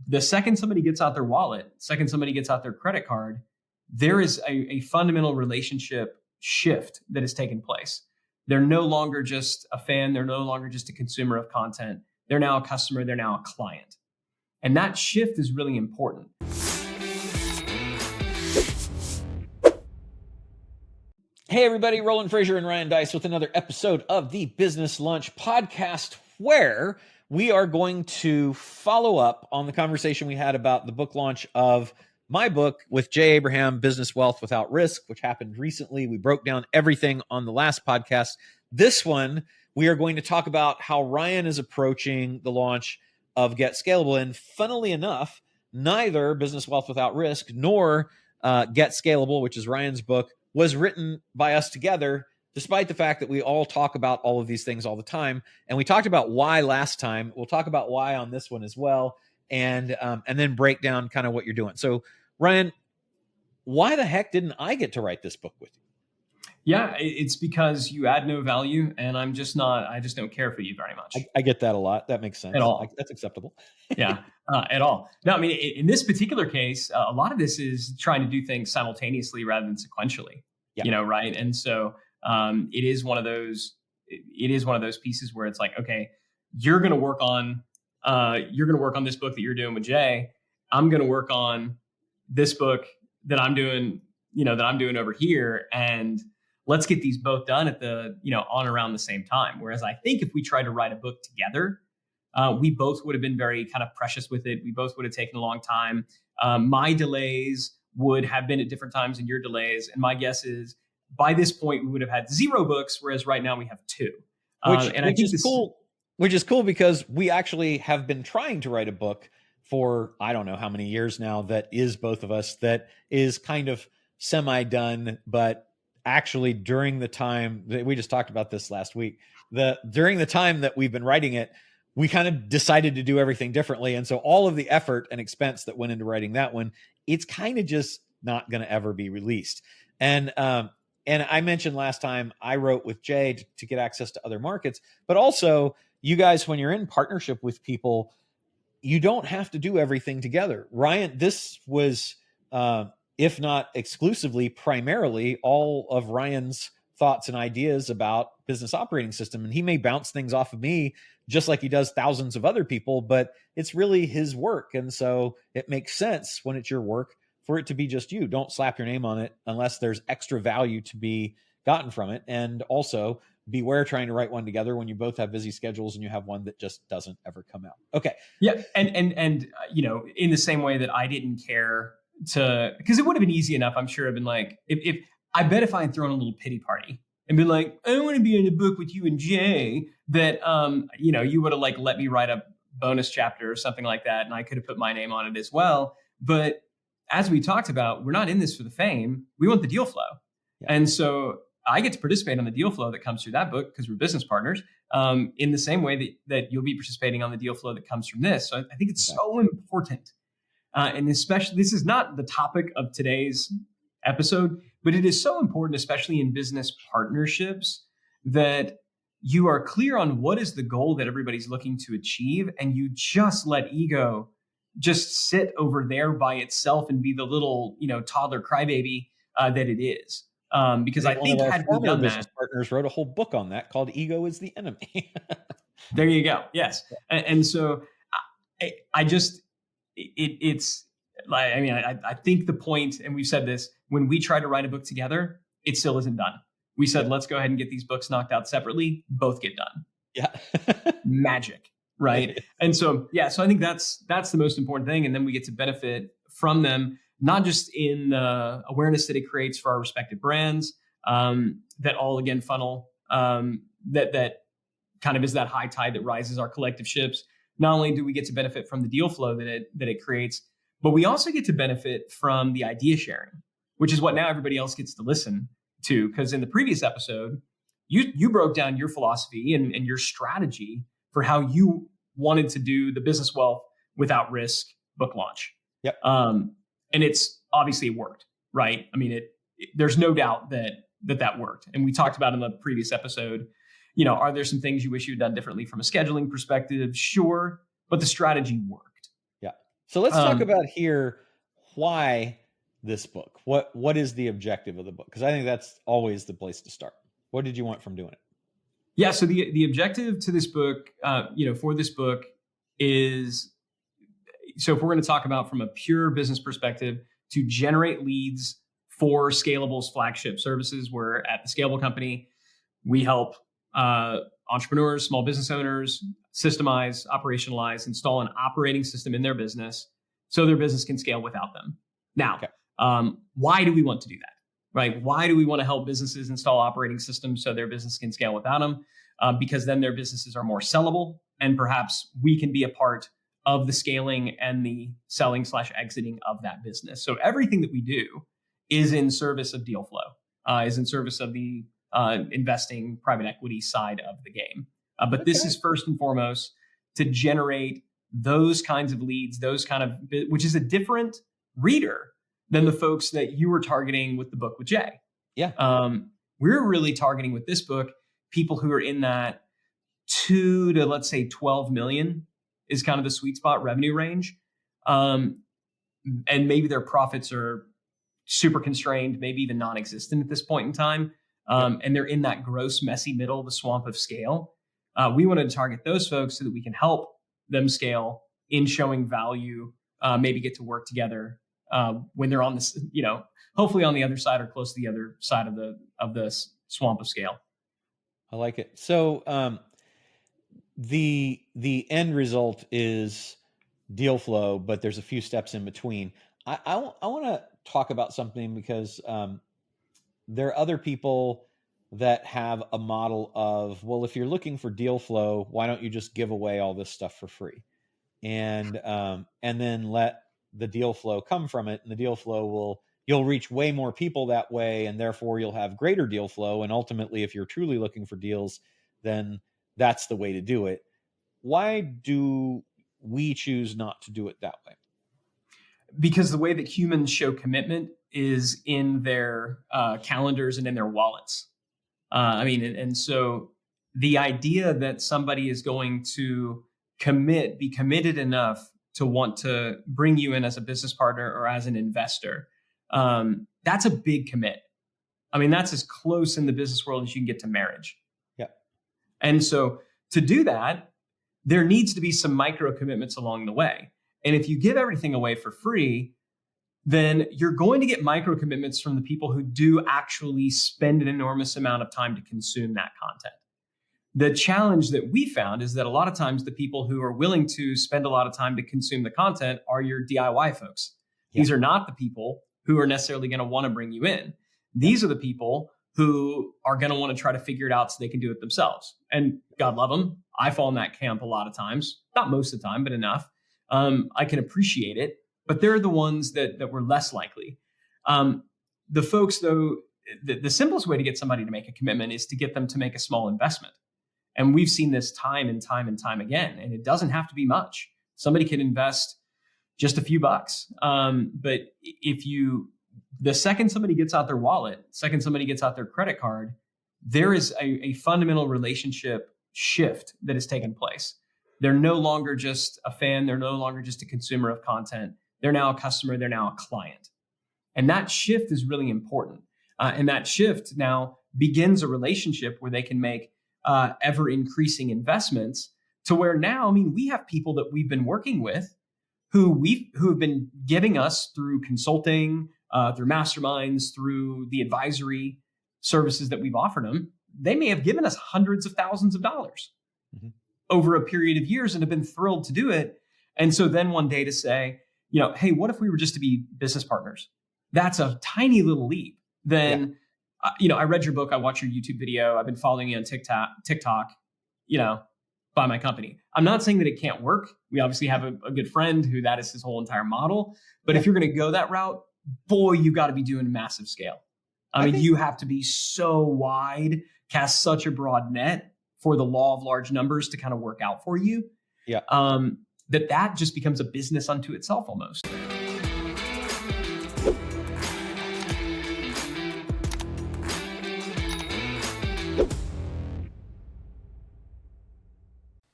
The second somebody gets out their wallet, second somebody gets out their credit card, there is a fundamental relationship shift that has taken place. They're no longer just a fan. They're no longer just a consumer of content. They're now a customer. They're now a client. And that shift is really important. Hey everybody, Roland, Frasier, and Ryan Deiss with another episode of the Business Lunch podcast, where we are going to follow up on the conversation we had about the book launch of my book with Jay Abraham, Business Wealth Without Risk, which happened recently. We broke down everything on the last podcast. This one, we are going to talk about how Ryan is approaching the launch of Get Scalable. And funnily enough, neither Business Wealth Without Risk nor Get Scalable, which is Ryan's book, was written by us together, despite the fact that we all talk about all of these things all the time. And we talked about why last time. We'll talk about why on this one as well, and then break down kind of what you're doing. So, Ryan, why the heck didn't I get to write this book with you? Yeah, it's because you add no value, and I just don't care for you very much. I get that a lot. That makes sense. At all. That's acceptable. Yeah, at all. No, I mean, in this particular case, a lot of this is trying to do things simultaneously rather than sequentially. Yeah. Right? And so it is one of those pieces where it's like, okay, you're going to work on this book that you're doing with Jay. I'm going to work on this book that I'm doing over here, and let's get these both done at on around the same time. Whereas I think if we tried to write a book together, we both would have been very kind of precious with it. We both would have taken a long time. My delays would have been at different times than your delays. And my guess is by this point, we would have had 0 books, whereas right now we have 2. Which is cool because we actually have been trying to write a book for, I don't know how many years now, that is both of us, that is kind of semi-done, but actually during the time that we just talked about this last week, during the time that we've been writing it, we kind of decided to do everything differently. And so all of the effort and expense that went into writing that one, it's kind of just not going to ever be released. And I mentioned last time I wrote with Jay to get access to other markets, but also you guys, when you're in partnership with people, you don't have to do everything together. Ryan, this was, if not exclusively, primarily all of Ryan's thoughts and ideas about business operating system. And he may bounce things off of me just like he does thousands of other people, but it's really his work. And so it makes sense when it's your work for it to be just you. Don't slap your name on it unless there's extra value to be gotten from it. And also beware trying to write one together when you both have busy schedules and you have one that just doesn't ever come out. Okay. Yeah. And in the same way that I didn't care because it would have been easy enough. I'm sure I've been like, if I bet if I had thrown a little pity party and been like, I want to be in a book with you and Jay, that, you would have like let me write a bonus chapter or something like that. And I could have put my name on it as well. But as we talked about, we're not in this for the fame. We want the deal flow. Yeah. And so I get to participate on the deal flow that comes through that book because we're business partners, in the same way that you'll be participating on the deal flow that comes from this. So I think it's so important. And especially, this is not the topic of today's episode, but it is so important, especially in business partnerships, that you are clear on what is the goal that everybody's looking to achieve. And you just let ego just sit over there by itself and be the little, toddler crybaby that it is. Because I think had we done business partners wrote a whole book on that called Ego is the Enemy. There you go. Yes. And so it's like, I think the point, and we've said this, when we try to write a book together, it still isn't done. We said, let's go ahead and get these books knocked out separately. Both get done. Yeah. Magic. Right. And so, so I think that's the most important thing. And then we get to benefit from them, not just in the awareness that it creates for our respective brands, that all again funnel, that kind of is that high tide that rises our collective ships. Not only do we get to benefit from the deal flow that it creates, but we also get to benefit from the idea sharing, which is what now everybody else gets to listen to. Because in the previous episode, you broke down your philosophy and your strategy for how you wanted to do the Business Wealth Without Risk book launch. Yep. And it's obviously worked, right? I mean, there's no doubt that worked. And we talked about in the previous episode, are there some things you wish you had done differently from a scheduling perspective? Sure. But the strategy worked. Yeah. So let's talk about here why this book. What is the objective of the book? Because I think that's always the place to start. What did you want from doing it? Yeah, so the objective to this book, for this book is, so if we're going to talk about from a pure business perspective, to generate leads for Scalable's flagship services, where at the Scalable company, we help entrepreneurs, small business owners systemize, operationalize, install an operating system in their business so their business can scale without them. Now, why do we want to do that? Right? Why do we want to help businesses install operating systems so their business can scale without them? Because then their businesses are more sellable, and perhaps we can be a part of the scaling and the selling / exiting of that business. So everything that we do is in service of deal flow, is in service of the investing private equity side of the game. But this is first and foremost to generate those kinds of leads, which is a different reader than the folks that you were targeting with the book with Jay. Yeah. We're really targeting with this book people who are in that 2 to, let's say, 12 million is kind of the sweet spot revenue range. And maybe their profits are super constrained, maybe even non-existent at this point in time. And they're in that gross, messy middle, the swamp of scale. We wanted to target those folks so that we can help them scale in showing value, maybe get to work together when they're on this, hopefully on the other side or close to the other side of the swamp of scale. I like it. So the end result is deal flow, but there's a few steps in between. I want to talk about something because there are other people that have a model of, well, if you're looking for deal flow, why don't you just give away all this stuff for free, and then let the deal flow come from it, and the deal flow you'll reach way more people that way, and therefore you'll have greater deal flow. And ultimately, if you're truly looking for deals, then that's the way to do it. Why do we choose not to do it that way? Because the way that humans show commitment is in their calendars and in their wallets. And so the idea that somebody is going to be committed enough to want to bring you in as a business partner or as an investor, that's a big commit. I mean, that's as close in the business world as you can get to marriage. Yeah. And so to do that, there needs to be some micro commitments along the way. And if you give everything away for free, then you're going to get micro commitments from the people who do actually spend an enormous amount of time to consume that content. The challenge that we found is that a lot of times the people who are willing to spend a lot of time to consume the content are your DIY folks. Yeah. These are not the people who are necessarily going to want to bring you in. These are the people who are going to want to try to figure it out so they can do it themselves. And God love them. I fall in that camp a lot of times, not most of the time, but enough. I can appreciate it, but they're the ones that were less likely. The folks, though, the simplest way to get somebody to make a commitment is to get them to make a small investment. And we've seen this time and time and time again, and it doesn't have to be much. Somebody can invest just a few bucks. But the second somebody gets out their wallet, second somebody gets out their credit card, there is a fundamental relationship shift that has taken place. They're no longer just a fan. They're no longer just a consumer of content. They're now a customer. They're now a client. And that shift is really important. And that shift now begins a relationship where they can make ever increasing investments to where now, we have people that we've been working with who have been giving us through consulting, through masterminds, through the advisory services that we've offered them. They may have given us hundreds of thousands of dollars over a period of years and have been thrilled to do it. And so then one day to say, hey, what if we were just to be business partners? That's a tiny little leap. Then, I read your book, I watched your YouTube video, I've been following you on TikTok, by my company. I'm not saying that it can't work. We obviously have a good friend who that is his whole entire model. But if you're going to go that route, boy, you got to be doing a massive scale. You have to be so wide, cast such a broad net for the law of large numbers to kind of work out for you. Yeah. That just becomes a business unto itself almost.